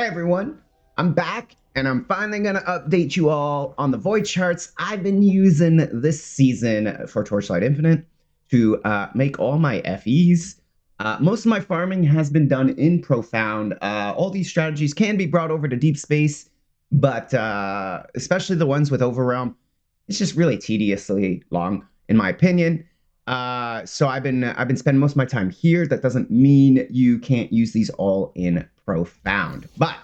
Hey everyone, I'm back and I'm finally going to update you all on the void charts I've been using this season for Torchlight Infinite to make all my FEs. Most of my farming has been done in Profound. All these strategies can be brought over to Deep Space, but especially the ones with Overrealm, it's just really tediously long, in my opinion. So I've been spending most of my time here. That doesn't mean you can't use these all in Profound, but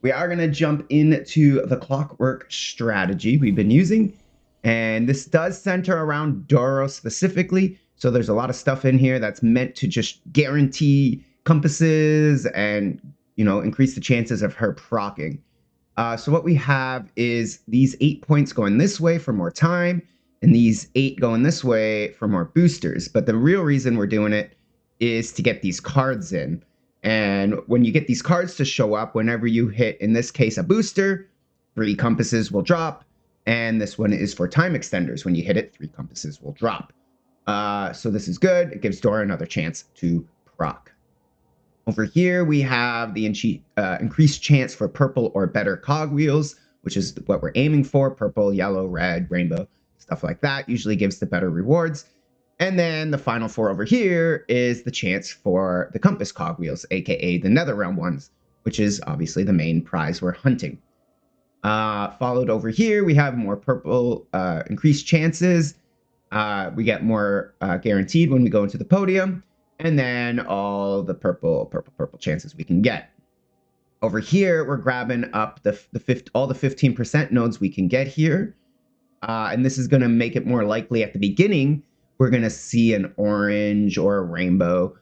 we are going to jump into the Clockwork strategy we've been using, and this does center around Doro specifically. So there's a lot of stuff in here that's meant to just guarantee compasses and, you know, increase the chances of her proccing. So what we have is these 8 points going this way for more time, and these 8 going this way for more boosters. But the real reason we're doing it is to get these cards in. And when you get these cards to show up, whenever you hit, in this case, a booster, 3 compasses will drop. And this one is for time extenders. When you hit it, 3 compasses will drop. So this is good. It gives Dora another chance to proc. Over here, we have the increased chance for purple or better cogwheels, which is what we're aiming for. Purple, yellow, red, rainbow, stuff like that usually gives the better rewards. And then the final 4 over here is the chance for the compass cogwheels, aka the Netherrealm ones, which is obviously the main prize we're hunting. Followed over here, we have more purple increased chances. We get more guaranteed when we go into the podium. And then all the purple chances we can get. Over here, we're grabbing up all the 15% nodes we can get here. And this is going to make it more likely at the beginning we're going to see an orange or a rainbow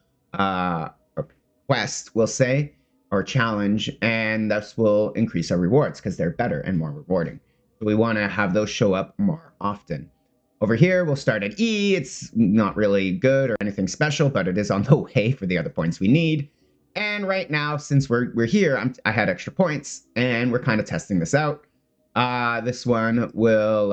quest, we'll say, or challenge, and this will increase our rewards because they're better and more rewarding. So we want to have those show up more often. Over here, we'll start at E. It's not really good or anything special, but it is on the way for the other points we need. And right now, since we're here, I had extra points, and we're kind of testing this out. This one will,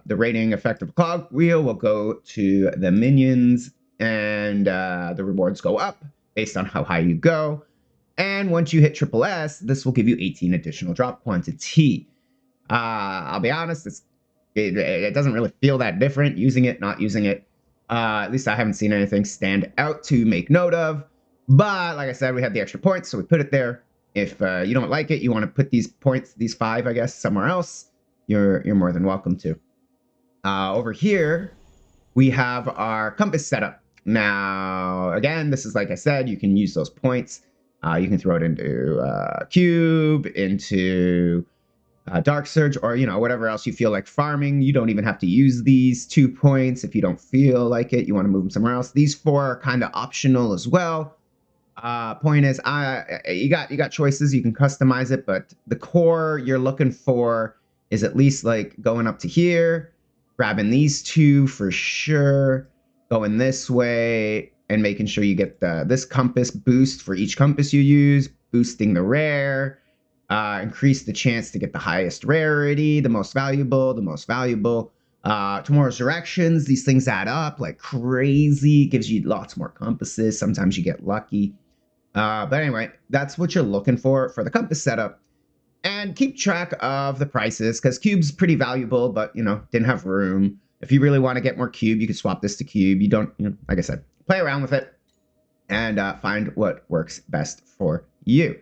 the rating effect of cogwheel will go to the minions, and the rewards go up based on how high you go. And once you hit triple S, this will give you 18 additional drop quantity. I'll be honest, it doesn't really feel that different using it, not using it. At least I haven't seen anything stand out to make note of. But like I said, we had the extra points, so we put it there. If you don't like it, you want to put these points, these 5, I guess, somewhere else, you're more than welcome to. Over here, we have our compass setup. Now, again, this is like I said, you can use those points. You can throw it into Cube, into Dark Surge, or, you know, whatever else you feel like farming. You don't even have to use these 2 points if you don't feel like it. You want to move them somewhere else. These 4 are kind of optional as well. Point is, you got choices. You can customize it, but the core you're looking for is at least like going up to here, grabbing these 2 for sure, going this way, and making sure you get this compass boost for each compass you use, boosting the rare, increase the chance to get the highest rarity, the most valuable. Tomorrow's directions, these things add up like crazy, gives you lots more compasses. Sometimes you get lucky. But anyway, that's what you're looking for the compass setup. And keep track of the prices, because cube's pretty valuable, but, you know, didn't have room. If you really want to get more cube, you could swap this to cube. You don't, you know, like I said, play around with it and find what works best for you.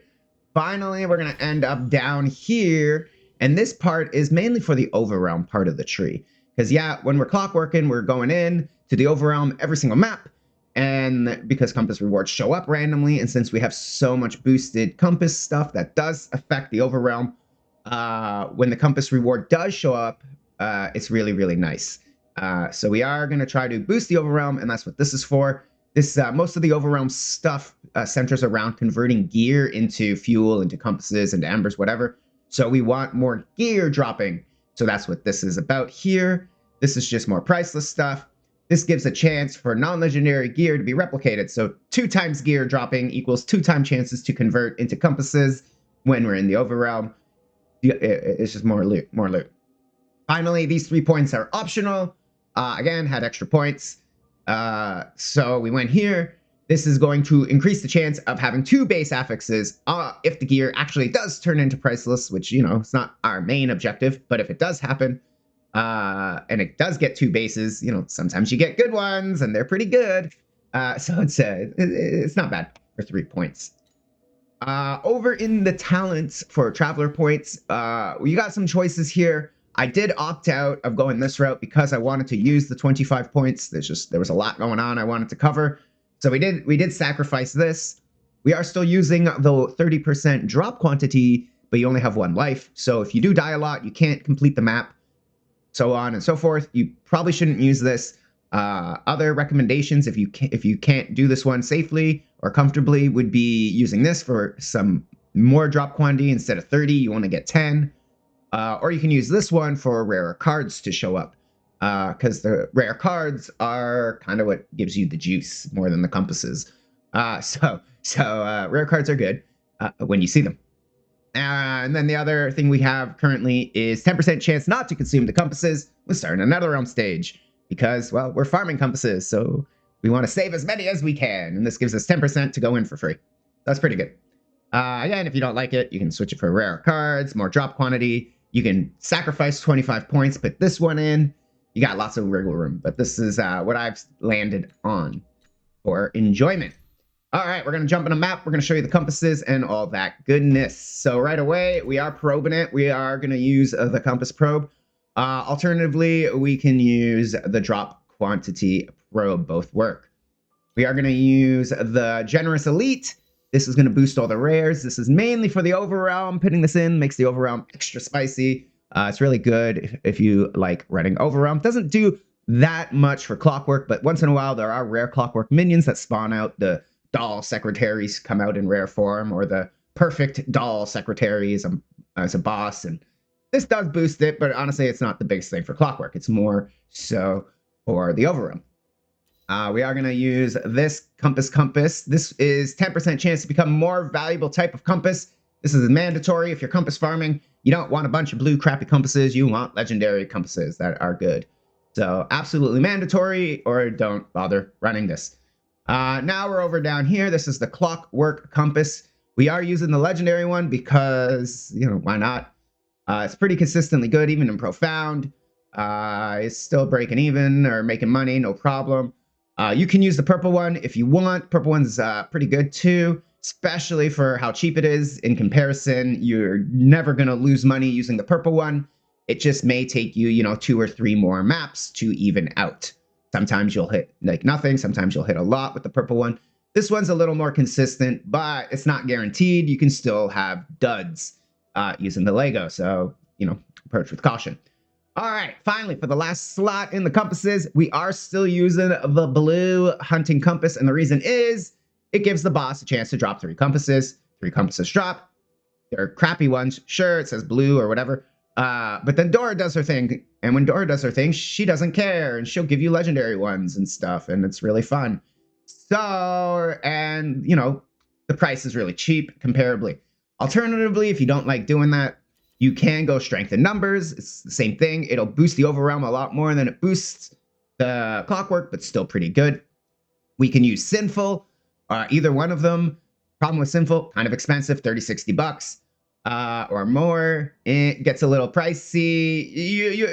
Finally, we're going to end up down here. And this part is mainly for the Overrealm part of the tree. Because, yeah, when we're clockworking, we're going in to the Overrealm every single map. And because compass rewards show up randomly, and since we have so much boosted compass stuff that does affect the Overrealm, when the compass reward does show up, it's really, really nice. So we are going to try to boost the Overrealm, and that's what this is for. This most of the Overrealm stuff centers around converting gear into fuel, into compasses, into embers, whatever. So we want more gear dropping. So that's what this is about here. This is just more priceless stuff. This gives a chance for non-legendary gear to be replicated. So 2 times gear dropping equals 2 times chances to convert into compasses when we're in the Overrealm. It's just more loot, more loot. Finally, these 3 points are optional. Again, had extra points. So we went here. This is going to increase the chance of having 2 base affixes if the gear actually does turn into priceless, which, you know, it's not our main objective, but if it does happen, and it does get 2 bases, you know, sometimes you get good ones, and they're pretty good. So it's not bad for 3 points. Over in the talents for Traveler points, you got some choices here. I did opt out of going this route because I wanted to use the 25 points. There was a lot going on I wanted to cover. So we did sacrifice this. We are still using the 30% drop quantity, but you only have 1 life. So if you do die a lot, you can't complete the map, so on and so forth. You probably shouldn't use this. Other recommendations, if you can't do this one safely or comfortably, would be using this for some more drop quantity. Instead of 30, you want to get 10. Or you can use this one for rarer cards to show up, because the rare cards are kind of what gives you the juice more than the compasses. So rare cards are good when you see them. And then the other thing we have currently is 10% chance not to consume the compasses when starting another realm stage, because, well, we're farming compasses, so we want to save as many as we can, and this gives us 10% to go in for free. That's pretty good. Again, if you don't like it, you can switch it for rare cards, more drop quantity. You can sacrifice 25 points, put this one in. You got lots of wiggle room, but this is what I've landed on for enjoyment. All right, we're going to jump in a map. We're going to show you the compasses and all that goodness. So right away, we are probing it. We are going to use the compass probe. Alternatively, we can use the drop quantity probe. Both work. We are going to use the Generous Elite. This is going to boost all the rares. This is mainly for the Overrealm. Putting this in makes the Overrealm extra spicy. It's really good if you like running Overrealm. Doesn't do that much for Clockwork, but once in a while there are rare Clockwork minions that spawn out. The doll secretaries come out in rare form, or the perfect doll secretary as a boss, and this does boost it, but honestly, it's not the biggest thing for Clockwork. It's more so for the Overrealm. We are going to use this compass. This is 10% chance to become more valuable type of compass. This is mandatory if you're compass farming. You don't want a bunch of blue crappy compasses. You want legendary compasses that are good. So absolutely mandatory, or don't bother running this. Now we're over down here. This is the Clockwork compass. We are using the legendary one because, you know, why not? It's pretty consistently good, even in Profound. It's still breaking even or making money, no problem. You can use the purple one if you want. Purple one's pretty good too, especially for how cheap it is in comparison. You're never going to lose money using the purple one. It just may take you, you know, 2 or 3 more maps to even out. Sometimes you'll hit like nothing. Sometimes you'll hit a lot with the purple one. This one's a little more consistent, but it's not guaranteed. You can still have duds using the Lego. So, you know, approach with caution. All right, finally, for the last slot in the compasses, we are still using the blue hunting compass. And the reason is it gives the boss a chance to drop 3 compasses. 3 compasses drop. They're crappy ones. Sure, it says blue or whatever. But then Doro does her thing. And when Doro does her thing, she doesn't care. And she'll give you legendary ones and stuff. And it's really fun. So, and, you know, the price is really cheap comparably. Alternatively, if you don't like doing that, you can go strength in numbers. It's the same thing. It'll boost the Overrealm a lot more than it boosts the Clockwork, but still pretty good. We can use Sinful, either one of them. Problem with Sinful, kind of expensive, 30, 60 bucks or more. It gets a little pricey.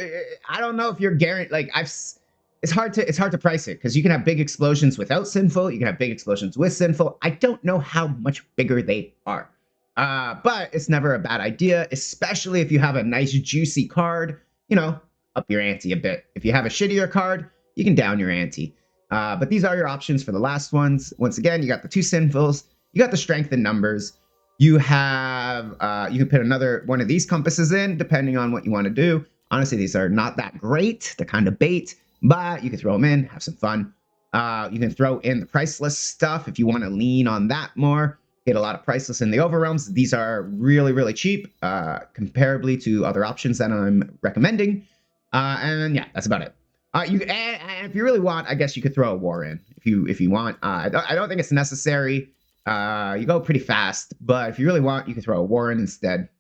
I don't know if you're guaranteed. Like it's hard to price it because you can have big explosions without Sinful. You can have big explosions with Sinful. I don't know how much bigger they are. But it's never a bad idea, especially if you have a nice juicy card, you know, up your ante a bit. If you have a shittier card, you can down your ante. But these are your options for the last ones. Once again, you got the 2 Sinfuls, you got the strength in numbers. You have, you can put another one of these compasses in, depending on what you want to do. Honestly, these are not that great. They're kind of bait, but you can throw them in, have some fun. You can throw in the priceless stuff if you want to lean on that more. Get a lot of priceless in the Overrealms. These are really, really cheap, comparably to other options that I'm recommending. And yeah, that's about it. And if you really want, I guess you could throw a war in if you want. I don't think it's necessary. You go pretty fast, but if you really want, you can throw a war in instead.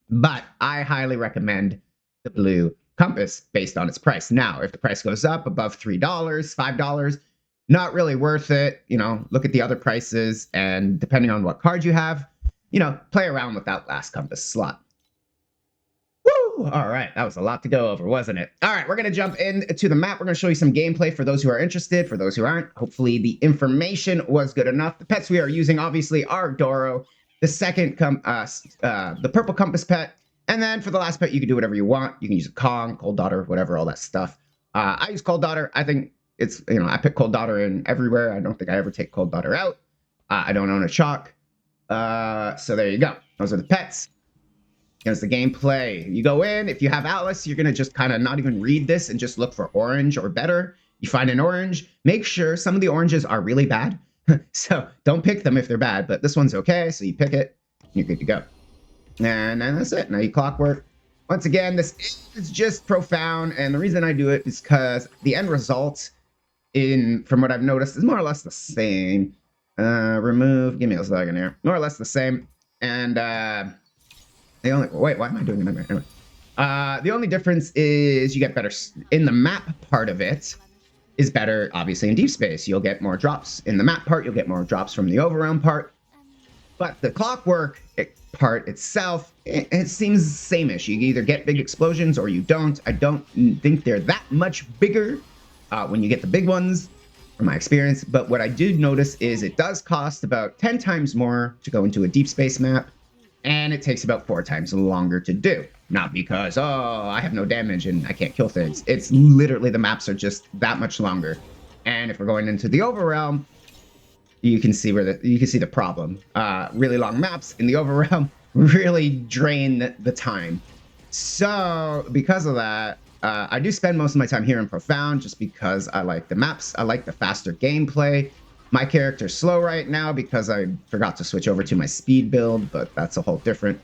But I highly recommend the blue compass based on its price. Now, if the price goes up above $3, $5, not really worth it. You know, look at the other prices, and depending on what card you have, you know, play around with that last compass slot. Woo! All right, that was a lot to go over, wasn't it? All right, we're going to jump into the map. We're going to show you some gameplay for those who are interested. For those who aren't, hopefully the information was good enough. The pets we are using, obviously, are Doro. The second, the purple compass pet. And then for the last pet, you can do whatever you want. You can use a Kong, Cold Daughter, whatever, all that stuff. I use Cold Daughter. I think it's, you know, I pick Cold Daughter in everywhere. I don't think I ever take Cold Daughter out. I don't own a Chalk. So there you go. Those are the pets. Here's the gameplay. You go in. If you have Alice, you're going to just kind of not even read this and just look for orange or better. You find an orange. Make sure some of the oranges are really bad. So don't pick them if they're bad, but this one's okay. So you pick it. You're good to go. And then that's it. Now you clockwork. Once again, this is just profound. And the reason I do it is because the end result, from what I've noticed, is more or less the same. Remove. Give me a second here. More or less the same. And wait, why am I doing it? Anyway. The only difference is you get better in the map part of it is better, obviously, in deep space. You'll get more drops in the map part. You'll get more drops from the overrealm part. But the clockwork part itself, it seems same-ish. You either get big explosions or you don't. I don't think they're that much bigger when you get the big ones, from my experience. But what I do notice is it does cost about 10 times more to go into a deep space map. And it takes about 4 times longer to do. Not because, oh, I have no damage and I can't kill things. It's literally the maps are just that much longer. And if we're going into the overrealm, you can see the problem. Really long maps in the overrealm really drain the time. So because of that, I do spend most of my time here in Profound just because I like the maps. I like the faster gameplay. My character's slow right now because I forgot to switch over to my speed build, but that's a whole different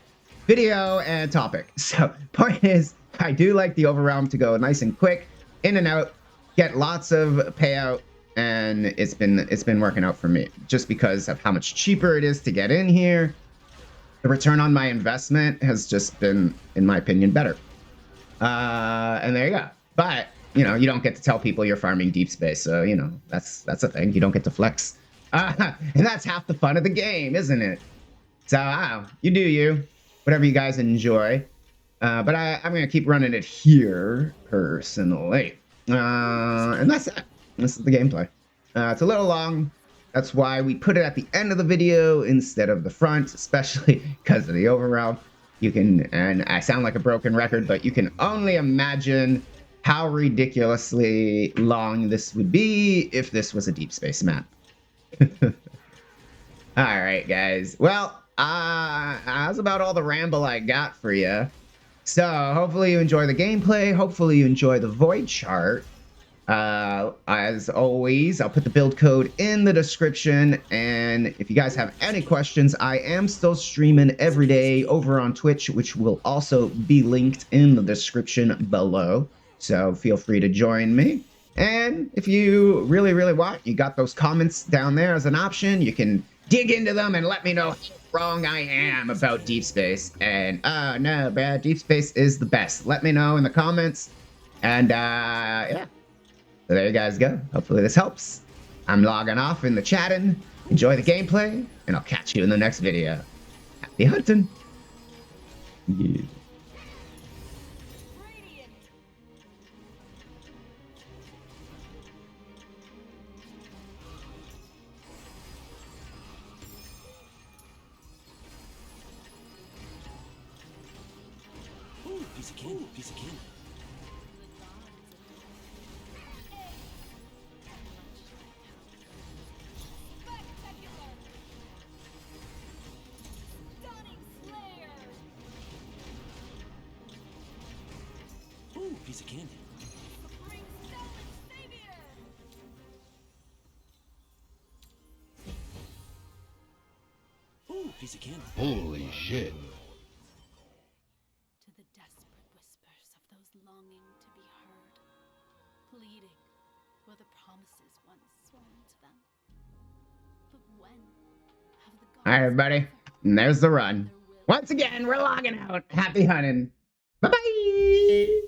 video and topic. So point is, I do like the overrealm to go nice and quick, in and out, get lots of payout, and it's been working out for me just because of how much cheaper it is to get in here. The return on my investment has just been, in my opinion, better. And there you go. But you know, you don't get to tell people you're farming deep space, so you know that's a thing. You don't get to flex, and that's half the fun of the game, isn't it? So you do you, whatever you guys enjoy. But I'm gonna keep running it here personally, and that's it. This is the gameplay. It's a little long. That's why we put it at the end of the video instead of the front, especially because of the overrealm. You can, and I sound like a broken record, but you can only imagine how ridiculously long this would be if this was a deep space map. All right, guys. Well, that's about all the ramble I got for you. So hopefully you enjoy the gameplay. Hopefully you enjoy the void chart. As always, I'll put the build code in the description. And if you guys have any questions, I am still streaming every day over on Twitch, which will also be linked in the description below. So feel free to join me. And if you really, really want, you got those comments down there as an option. You can dig into them and let me know how wrong I am about deep space. And, oh, no, bad. Deep space is the best. Let me know in the comments. And, yeah. So there you guys go. Hopefully this helps. I'm logging off in the chatting. Enjoy the gameplay, and I'll catch you in the next video. Happy hunting. Yeah. Piece of candy, piece of candy. Ooh, piece of candy. Ooh, piece of candy. Holy shit. To the desperate whispers of those longing to be heard, pleading were the promises once sworn to them. But when have the gods... All right, everybody. And there's the run. Once again, we're logging out. Happy hunting. Bye-bye.